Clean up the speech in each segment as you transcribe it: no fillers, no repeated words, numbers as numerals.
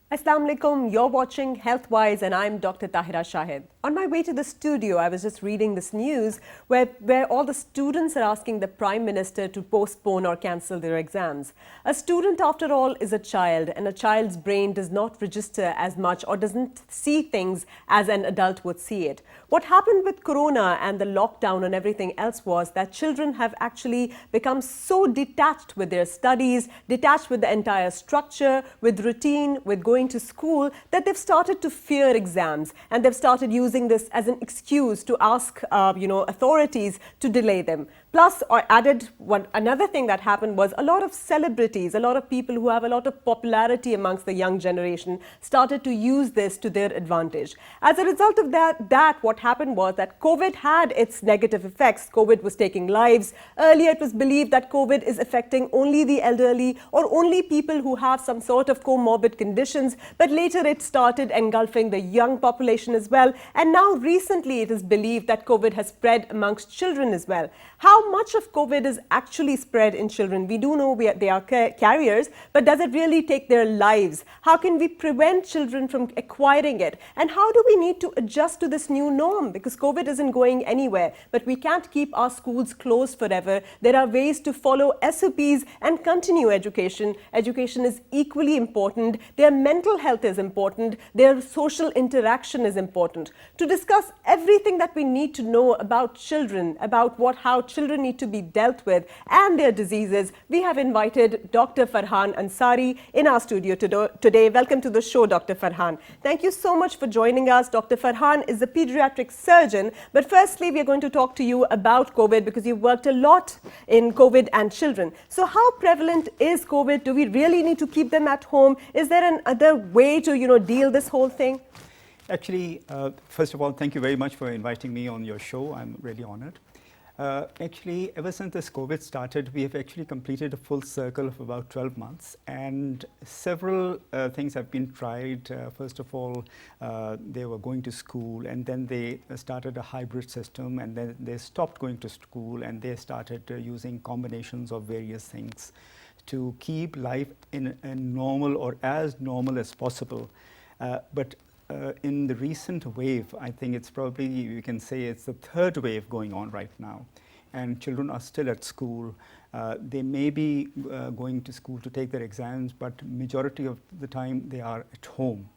Assalamu alaikum, you're watching Healthwise and I'm Dr. Tahira Shahid. On my way to the studio, I was just reading this news where all the students are asking the Prime Minister to postpone or cancel their exams. A student, after all, is a child, and a child's brain does not register as much or doesn't see things as an adult would see it. What happened with Corona and the lockdown and everything else was that children have actually become so detached with their studies, detached with the entire structure, with routine, with going to school, that they've started to fear exams, and they've started using this as an excuse to ask authorities to delay them. Plus, another thing that happened was a lot of celebrities, a lot of people who have a lot of popularity amongst the young generation started to use this to their advantage. As a result of that, what happened was that COVID had its negative effects. COVID was taking lives. Earlier, it was believed that COVID is affecting only the elderly or only people who have some sort of comorbid conditions, but later it started engulfing the young population as well. And now recently it is believed that COVID has spread amongst children as well. How much of COVID is actually spread in children? We do know they are carriers, but does it really take their lives? How can we prevent children from acquiring it? And how do we need to adjust to this new norm? Because COVID isn't going anywhere, but we can't keep our schools closed forever. There are ways to follow SOPs and continue education. Education is equally important. Their mental health is important. Their social interaction is important. To discuss everything that we need to know about children, about how children need to be dealt with and their diseases, we have invited Dr. Farhan Ansari in our studio today. Welcome to the show, Dr. Farhan. Thank you so much for joining us. Dr. Farhan is a pediatric surgeon, but firstly, we are going to talk to you about COVID because you've worked a lot in COVID and children. So how prevalent is COVID? Do we really need to keep them at home? Is there another way to, deal this whole thing? Actually, first of all, thank you very much for inviting me on your show. I'm really honored. Actually, ever since this COVID started, we have actually completed a full circle of about 12 months, and several things have been tried. First of all, they were going to school, and then they started a hybrid system, and then they stopped going to school, and they started using combinations of various things to keep life in a normal or as normal as possible. In the recent wave, I think it's probably, you can say it's the third wave going on right now, and children are still at school. They may be going to school to take their exams, but majority of the time they are at home.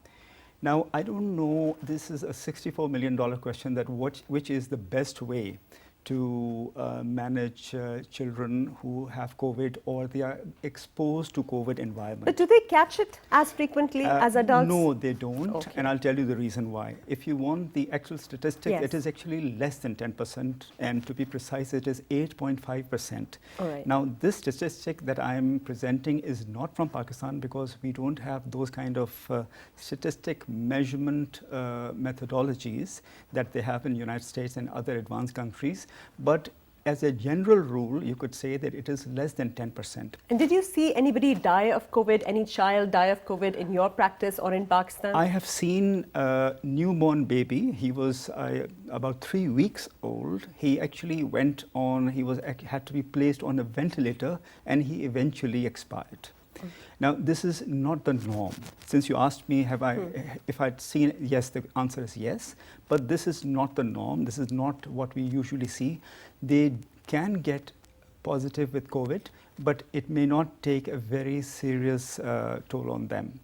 Now, I don't know, this is a $64 million question, that which is the best way to manage children who have COVID or they are exposed to COVID environment. But do they catch it as frequently as adults? No, they don't. Okay. And I'll tell you the reason why. If you want the actual statistic, yes, it is actually less than 10%. And to be precise, it is 8.5%. Right. Now, this statistic that I'm presenting is not from Pakistan because we don't have those kind of statistic measurement methodologies that they have in the United States and other advanced countries. But as a general rule, you could say that it is less than 10%. And did you see anybody die of COVID, any child die of COVID in your practice or in Pakistan? I have seen a newborn baby. He was about 3 weeks old. He actually had to be placed on a ventilator, and he eventually expired. Now, this is not the norm. Since you asked me, if I'd seen, yes, the answer is yes. But this is not the norm. This is not what we usually see. They can get positive with COVID, but it may not take a very serious toll on them.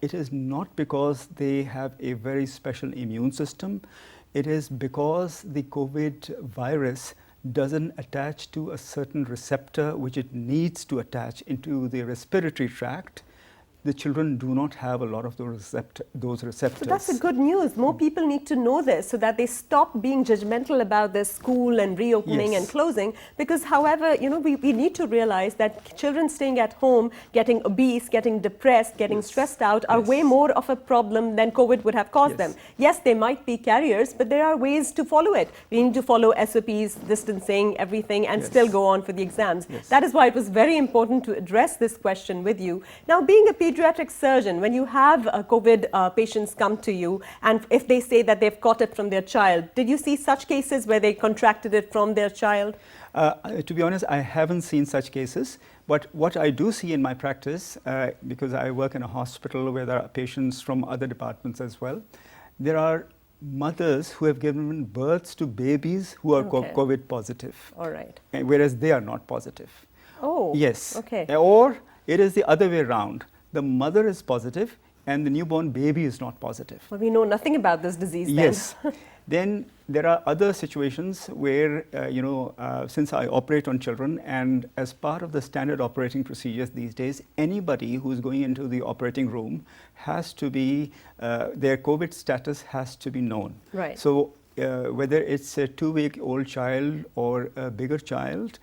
It is not because they have a very special immune system. It is because the COVID virus doesn't attach to a certain receptor which it needs to attach into the respiratory tract. The children do not have a lot of those receptors. So that's a good news. More people need to know this so that they stop being judgmental about their school and reopening, yes, and closing. Because however, we need to realize that children staying at home, getting obese, getting depressed, getting, yes, stressed out are, yes, way more of a problem than COVID would have caused, yes, them. Yes, they might be carriers, but there are ways to follow it. We need to follow SOPs, distancing, everything, and, yes, still go on for the exams. Yes. That is why it was very important to address this question with you. Now, being a pediatric surgeon, when you have COVID patients come to you, and if they say that they've caught it from their child, did you see such cases where they contracted it from their child? To be honest, I haven't seen such cases. But what I do see in my practice, because I work in a hospital where there are patients from other departments as well, there are mothers who have given birth to babies who are COVID positive. All right. Whereas they are not positive. Oh. Yes. Okay. Or it is the other way around. The mother is positive and the newborn baby is not positive. Well, we know nothing about this disease then. Yes. Then there are other situations where, since I operate on children, and as part of the standard operating procedures these days, anybody who's going into the operating room has to be, their COVID status has to be known. Right. So whether it's a 2-week-old child or a bigger child,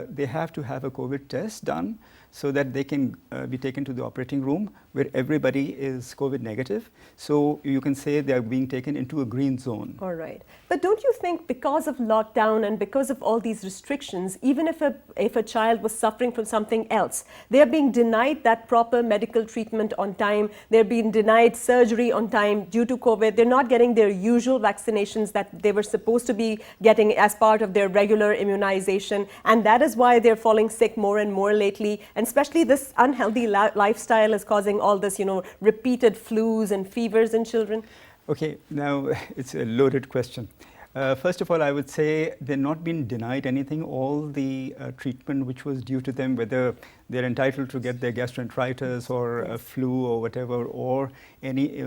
they have to have a COVID test done so that they can be taken to the operating room where everybody is COVID negative. So you can say they are being taken into a green zone. All right. But don't you think because of lockdown and because of all these restrictions, even if a child was suffering from something else, they're being denied that proper medical treatment on time, they're being denied surgery on time due to COVID, they're not getting their usual vaccinations that they were supposed to be getting as part of their regular immunization, and that is why they're falling sick more and more lately, and especially this unhealthy lifestyle is causing all this, repeated flus and fevers in children? Okay, now it's a loaded question. First of all, I would say they're not being denied anything. All the treatment which was due to them, whether they're entitled to get their gastroenteritis or a flu or whatever, or any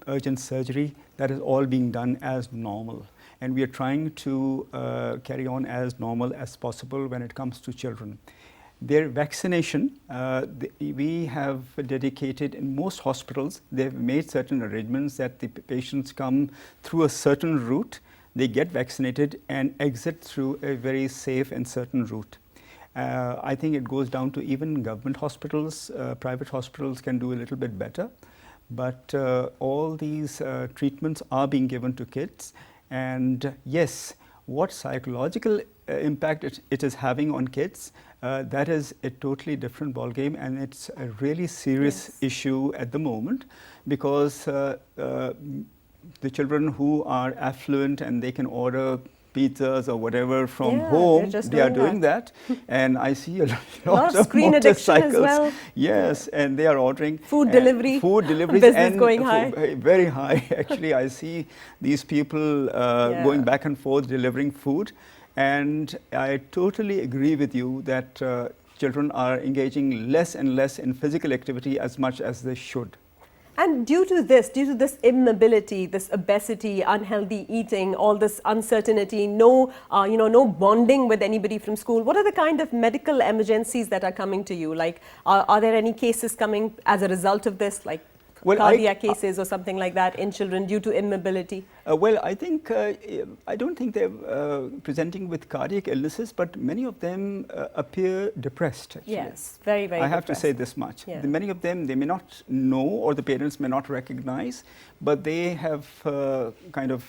urgent surgery, that is all being done as normal. And we are trying to carry on as normal as possible when it comes to children. Their vaccination, we have dedicated in most hospitals, they've made certain arrangements that the patients come through a certain route, they get vaccinated and exit through a very safe and certain route. I think it goes down to even government hospitals, private hospitals can do a little bit better, but all these treatments are being given to kids. And yes, what psychological impact it is having on kids, that is a totally different ballgame, and it's a really serious issue at the moment, because the children who are affluent and they can order pizzas or whatever from home, they are doing that. And I see a lot of screen addiction as well. Yes, and they are ordering food deliveries business going high, very high. Actually, I see these people going back and forth delivering food, and I totally agree with you that children are engaging less and less in physical activity as much as they should. And due to this immobility, this obesity, unhealthy eating, all this uncertainty, no bonding with anybody from school, what are the kind of medical emergencies that are coming to you? Like, are there any cases coming as a result of this, like cardiac cases or something like that in children due to immobility? Well, I think, I don't think they're presenting with cardiac illnesses, but many of them appear depressed, actually. Yes, very, very I have depressed. to say this much. Yeah. Many of them, they may not know, or the parents may not recognize, but they have kind of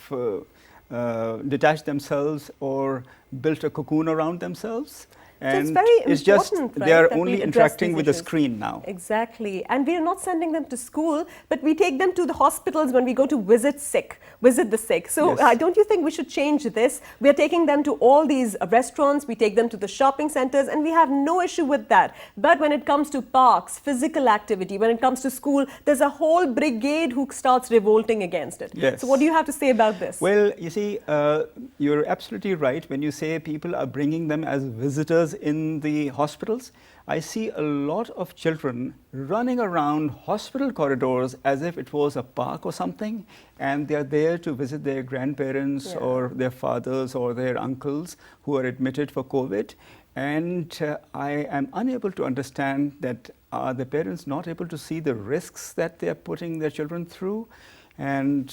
detached themselves or built a cocoon around themselves. And it's just they are only interacting with the screen now. Exactly. And we are not sending them to school, but we take them to the hospitals when we go to visit the sick. So don't you think we should change this? We are taking them to all these restaurants, we take them to the shopping centers, and we have no issue with that. But when it comes to parks, physical activity, when it comes to school, there's a whole brigade who starts revolting against it. Yes. So what do you have to say about this? Well, you see, you're absolutely right when you say people are bringing them as visitors in the hospitals. I see a lot of children running around hospital corridors as if it was a park or something, and they are there to visit their grandparents or their fathers or their uncles who are admitted for COVID. And I am unable to understand that are the parents not able to see the risks that they are putting their children through? And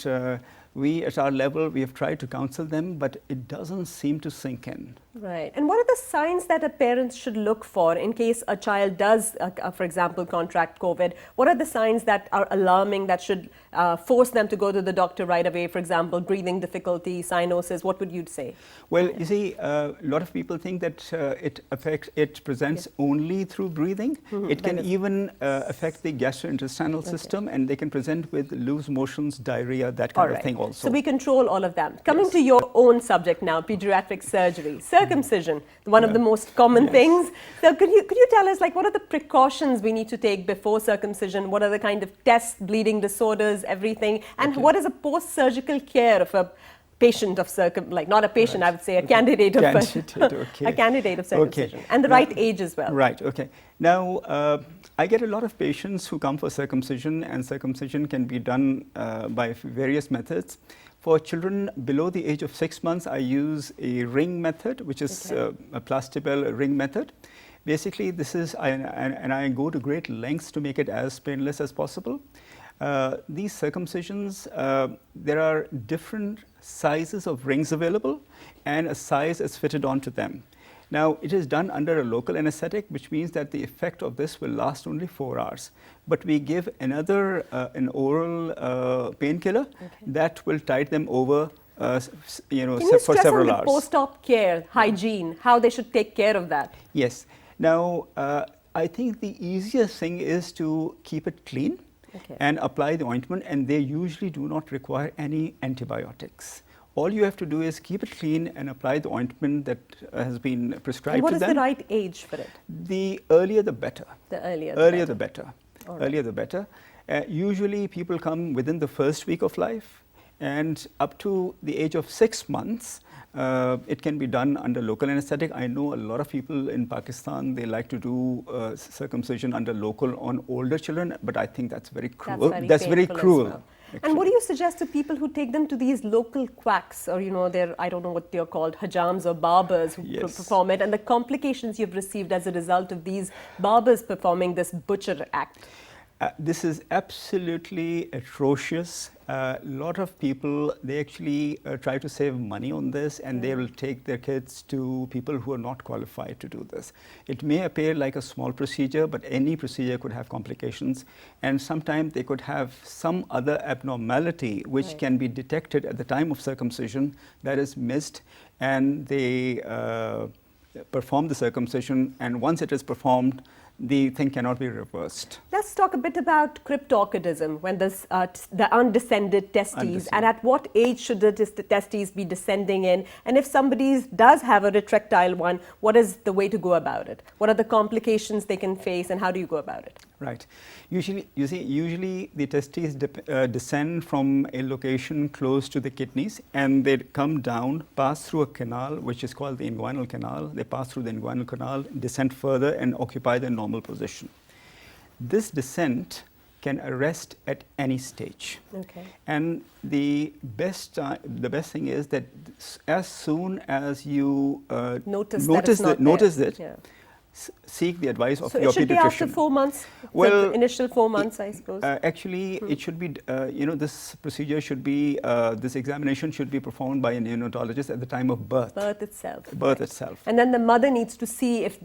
we at our level, we have tried to counsel them, but it doesn't seem to sink in. Right. And what are the signs that a parent should look for in case a child does, for example, contract COVID? What are the signs that are alarming that should force them to go to the doctor right away? For example, breathing difficulty, cyanosis, what would you say? Well, you see, a lot of people think that it presents only through breathing. It can even affect the gastrointestinal system, and they can present with loose motions, diarrhea, that kind of thing also. So we control all of them. Coming to your own subject now, pediatric surgery. Circumcision, one of the most common things. So could you tell us, like, what are the precautions we need to take before circumcision? What are the kind of tests, bleeding disorders, everything? And what is a post-surgical care of a patient of not a patient, I would say a candidate of a candidate of circumcision, and the right age as well. Right. Okay. Now, I get a lot of patients who come for circumcision, and circumcision can be done by various methods. For children below the age of 6 months, I use a ring method, which is a plastibell ring method. Basically, this is, and I go to great lengths to make it as painless as possible. These circumcisions, there are different sizes of rings available, and a size is fitted onto them. Now, it is done under a local anesthetic, which means that the effect of this will last only 4 hours. But we give another, an oral painkiller that will tide them over, for several hours. Can you stress on the post-op care, hygiene, how they should take care of that? Yes. Now, I think the easiest thing is to keep it clean and apply the ointment, and they usually do not require any antibiotics. All you have to do is keep it clean and apply the ointment that has been prescribed to them. And what is the right age for it? The earlier the better. The earlier the better. Right. Earlier the better. Usually people come within the first week of life, and up to the age of 6 months, it can be done under local anesthetic. I know a lot of people in Pakistan, they like to do circumcision under local on older children, but I think that's very cruel. That's very cruel. Well. And what do you suggest to people who take them to these local quacks, or I don't know what they're called, hajams or barbers who perform it, and the complications you've received as a result of these barbers performing this butcher act? This is absolutely atrocious. A lot of people, they actually try to save money on this, and they will take their kids to people who are not qualified to do this. It may appear like a small procedure, but any procedure could have complications, and sometimes they could have some other abnormality which can be detected at the time of circumcision that is missed, and they perform the circumcision, and once it is performed, the thing cannot be reversed. Let's talk a bit about cryptocurrenism, when the undescended testes, and at what age should the testes be descending in? And if somebody does have a retractile one, what is the way to go about it? What are the complications they can face, and how do you go about it? Right. Usually, usually the testes descend from a location close to the kidneys, and they come down, pass through a canal, which is called the inguinal canal. They pass through the inguinal canal, descend further, and occupy the normal position. This descent can arrest at any stage. And the best thing is that as soon as you notice it, seek the advice of your pediatrician. So it should be after 4 months, the initial 4 months, I suppose? Actually, it should be, this procedure should be, this examination should be performed by a neonatologist at the time of birth. Birth itself. Birth itself. And then the mother needs to see if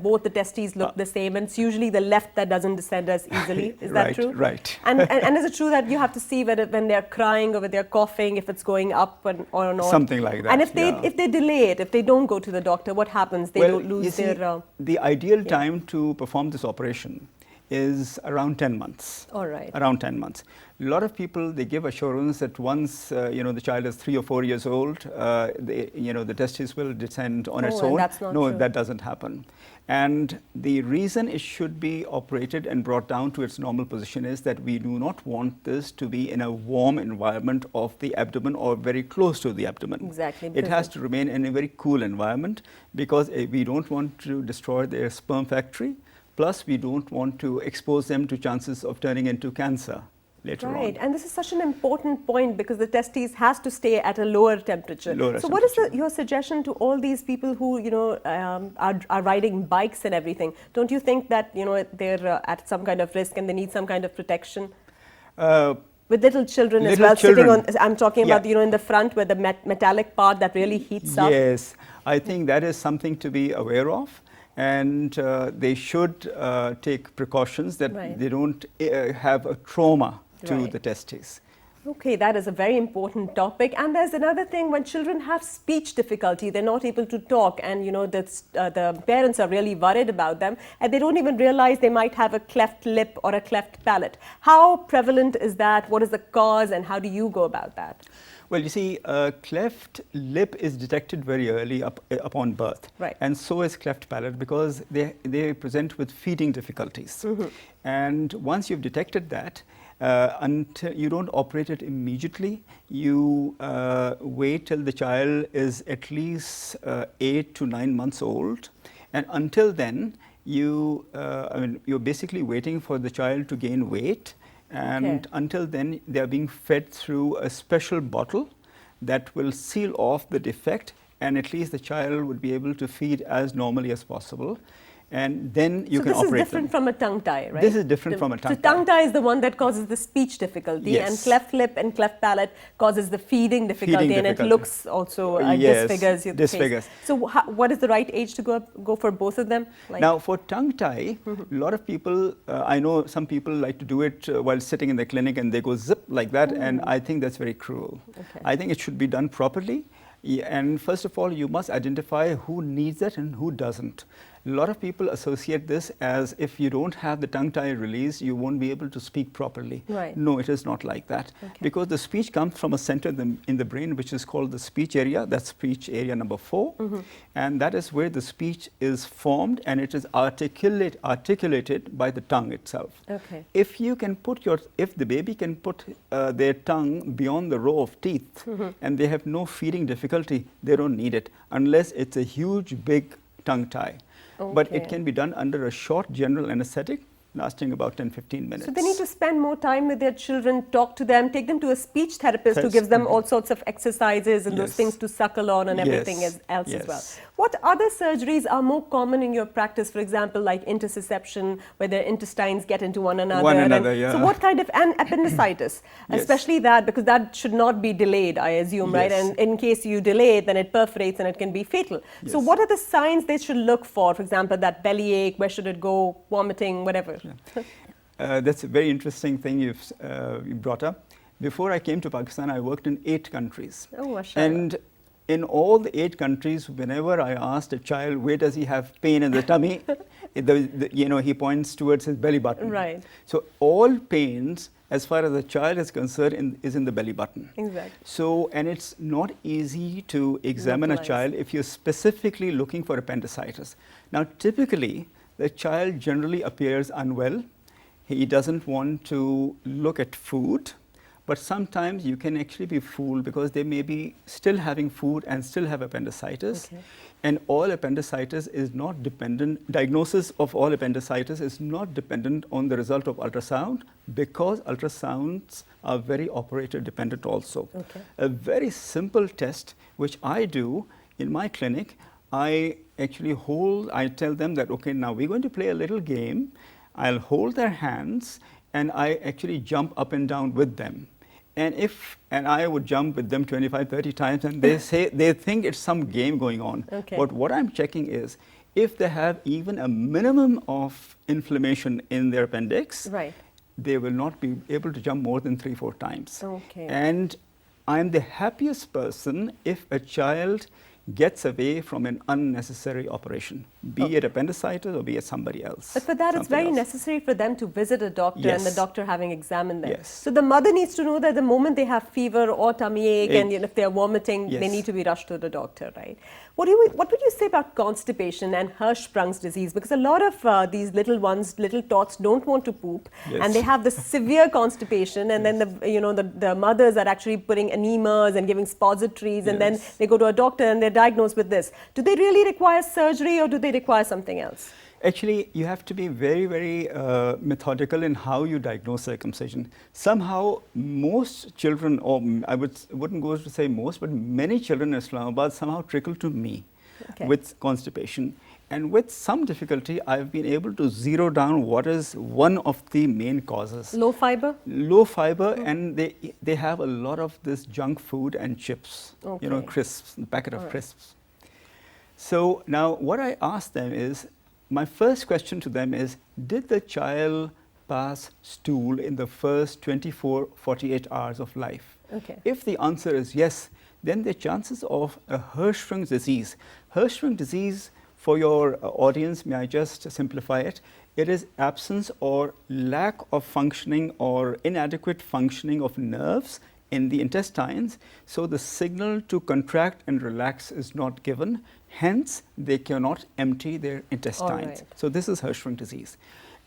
both the testes look the same, and it's usually the left that doesn't descend as easily. Is that true? Right. And is it true that you have to see whether when they're crying or when they're coughing, if it's going up or not? Something like that. And if they delay it, if they don't go to the doctor, what happens? They don't lose their... The ideal time to perform this operation is around 10 months. All right. Around 10 months. A lot of people, they give assurance that once the child is 3 or 4 years old, the testes will descend on its own. That's not true. That doesn't happen. And the reason it should be operated and brought down to its normal position is that we do not want this to be in a warm environment of the abdomen or very close to the abdomen. Exactly. It has to remain in a very cool environment, because we don't want to destroy their sperm factory. Plus, we don't want to expose them to chances of turning into cancer later on. Right, and this is such an important point, because the testes has to stay at a lower temperature. So what is your suggestion to all these people who, are riding bikes and everything? Don't you think that, they're at some kind of risk and they need some kind of protection? With little children as Little well, children. sitting on, I'm talking Yeah. about, in the front where the metallic part that really heats up. Yes, I think that is something to be aware of, and they should take precautions that Right. they don't have a trauma to Right. the testes. Okay, that is a very important topic. And there's another thing, when children have speech difficulty, they're not able to talk, and the parents are really worried about them, and they don't even realize they might have a cleft lip or a cleft palate. How prevalent is that? What is the cause, and how do you go about that? Well, you see, cleft lip is detected very early upon birth. Right. And so is cleft palate, because they present with feeding difficulties. And once you've detected that, until you don't operate it immediately, you wait till the child is at least 8 to 9 months old. And until then, you're basically waiting for the child to gain weight. And Okay. until then, they are being fed through a special bottle that will seal off the defect, and at least the child would be able to feed as normally as possible. And then you can operate them. So this is different from a tongue tie, right? This is different from a tongue tie. So tongue tie is the one that causes the speech difficulty, Yes. and cleft lip and cleft palate causes the feeding difficulty, and it difficulty. looks also Yes, disfigures your disfigures. face. So what is the right age to go for both of them? Like, Now, for tongue tie, a lot of people, I know some people like to do it while sitting in the clinic, and they go zip like that, and I think that's very cruel. Okay. I think it should be done properly. And first of all, you must identify who needs it and who doesn't. A lot of people associate this as if you don't have the tongue tie released, you won't be able to speak properly. Right. No, it is not like that. Okay. Because the speech comes from a center in the brain, which is called the speech area. That's speech area number 4. And that is where the speech is formed, and it is articulated by the tongue itself. Okay. If the baby can put their tongue beyond the row of teeth, and they have no feeding difficulty, they don't need it, unless it's a huge, big tongue tie. But Okay. it can be done under a short general anesthetic, lasting about 10-15 minutes. So they need to spend more time with their children, talk to them, take them to a speech therapist who Yes. gives them all sorts of exercises and those Yes. things to suckle on and everything Yes. else as Yes. well. What other surgeries are more common in your practice? For example, like intussusception, where their intestines get into one another. Yeah. So what kind of, and appendicitis, Yes. especially that, because that should not be delayed, I assume, right? Yes. And in case you delay it, then it perforates and it can be fatal. So Yes. what are the signs they should look for? For example, that bellyache, where should it go, vomiting, whatever. That's a very interesting thing you brought up. Before I came to Pakistan, I worked in 8 countries. Oh, mashallah. And in all the 8 countries, whenever I asked a child, where does he have pain in the tummy, he points towards his belly button. Right. So all pains, as far as the child is concerned, is in the belly button. Exactly. So, and it's not easy to examine a Localize. child if you're specifically looking for appendicitis. Now, typically, the child generally appears unwell. He doesn't want to look at food, but sometimes you can actually be fooled because they may be still having food and still have appendicitis. Okay. And all appendicitis is not dependent, diagnosis of all appendicitis is not dependent on the result of ultrasound, because ultrasounds are very operator dependent also. Okay. A very simple test which I do in my clinic, I tell them that, okay, now we're going to play a little game. I'll hold their hands and I actually jump up and down with them. And I would jump with them 25, 30 times, and they think it's some game going on. Okay. But what I'm checking is if they have even a minimum of inflammation in their appendix, Right. they will not be able to jump more than 3-4 times. Okay. And I'm the happiest person if a child gets away from an unnecessary operation, be it appendicitis or be it somebody else. But for that, it's very necessary for them to visit a doctor and the Yes. doctor having examined them. Yes. So the mother needs to know that the moment they have fever or tummy ache and if they're vomiting, they Yes. need to be rushed to the doctor, right? What would you say about constipation and Hirschsprung's disease? Because a lot of these little tots don't want to poop, Yes. and they have the severe constipation, and then the mothers are actually putting enemas and giving suppositories, and then Yes. they go to a doctor and they're diagnosed with this. Do they really require surgery, or do they require something else? Actually, you have to be very, very methodical in how you diagnose circumcision. Somehow, most children, or I wouldn't go to say most, but many children in Islamabad somehow trickle to me. with constipation. And with some difficulty, I've been able to zero down what is one of the main causes. Low fiber? Low fiber, and they have a lot of this junk food and chips, you know, crisps, a packet of crisps. So now what I ask them is, my first question to them is, did the child pass stool in the first 24, 48 hours of life? If the answer is yes, then the chances of a Hirschsprung's disease, for your audience, may I just simplify it? It is absence or lack of functioning or inadequate functioning of nerves in the intestines. So the signal to contract and relax is not given. Hence, they cannot empty their intestines. So this is Hirschsprung disease.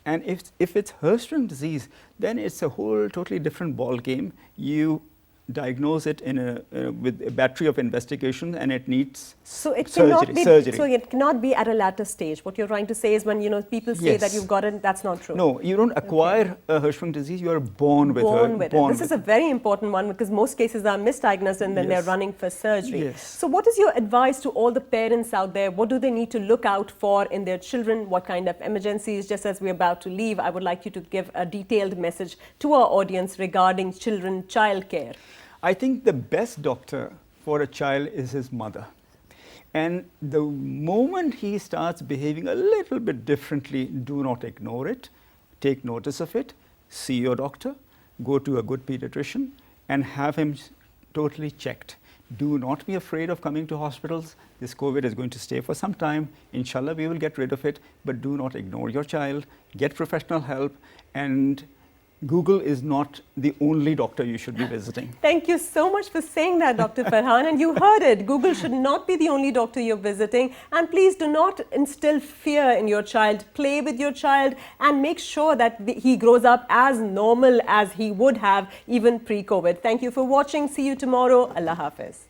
And if it's Hirschsprung disease, then it's a whole totally different ball game. You diagnose it with a battery of investigation, and it needs surgery. So it cannot be at a later stage. What you're trying to say is, when people say that you've got it, that's not true. No, you don't acquire a Hirschsprung disease. You are born with it. This is a very important one, because most cases are misdiagnosed and then they're running for surgery. So what is your advice to all the parents out there? What do they need to look out for in their children? What kind of emergencies? Just as we're about to leave, I would like you to give a detailed message to our audience regarding child care. I think the best doctor for a child is his mother. And the moment he starts behaving a little bit differently, do not ignore it. Take notice of it. See your doctor. Go to a good pediatrician and have him totally checked. Do not be afraid of coming to hospitals. This COVID is going to stay for some time. Inshallah, we will get rid of it. But do not ignore your child. Get professional help. And Google is not the only doctor you should be visiting. Thank you so much for saying that, Dr. Farhan. And you heard it. Google should not be the only doctor you're visiting. And please do not instill fear in your child. Play with your child and make sure that he grows up as normal as he would have even pre-COVID. Thank you for watching. See you tomorrow. Allah Hafiz.